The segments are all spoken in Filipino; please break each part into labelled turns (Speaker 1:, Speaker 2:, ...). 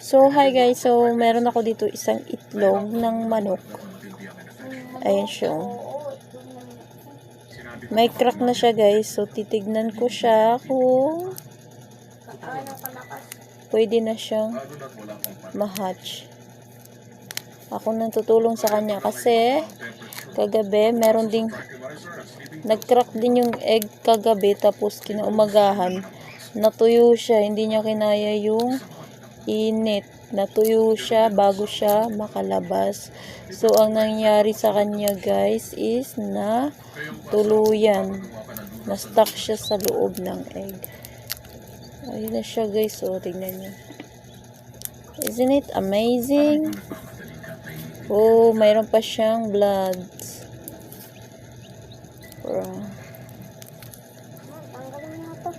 Speaker 1: So, hi guys. So, meron ako dito isang itlog ng manok. Ayan siya. May crack na siya guys. So, titignan ko siya kung pwede na siyang ma-hatch. Ako nang tutulong sa kanya kasi kagabi meron ding nag-crack din yung egg kagabi, tapos kinaumagahan natuyo siya, hindi niya kinaya yung init, natuyo siya bago siya makalabas. So ang nangyari sa kanya guys is na tuluyan na stuck siya sa loob ng egg. Ayun na siya guys. So tingnan niyo, isn't it amazing? Oh, mayroon pa siyang blood.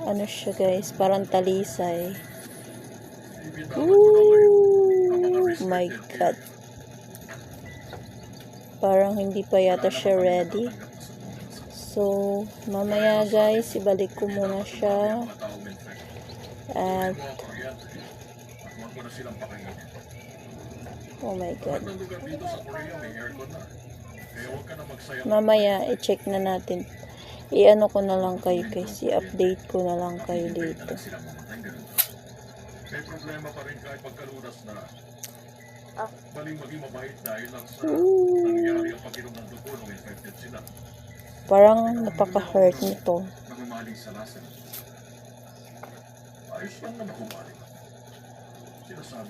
Speaker 1: Ano siya guys, parang talisay. Ooh, my god, parang hindi pa yata siya ready. So mamaya guys, ibalik ko muna siya at oh my god, mamaya i-check na natin, i-ano ko na lang kayo guys, i-update ko na lang kayo dito.
Speaker 2: May problema pa rin kahit pagkalunas na. Baling maging mabait dahil lang sa nangyari ang pag-inom ng dugo nung infected sila.
Speaker 1: Parang napaka-hurt nito.
Speaker 2: Nagmamaling sa lasan. Ayos lang na makumaling. Sinasabi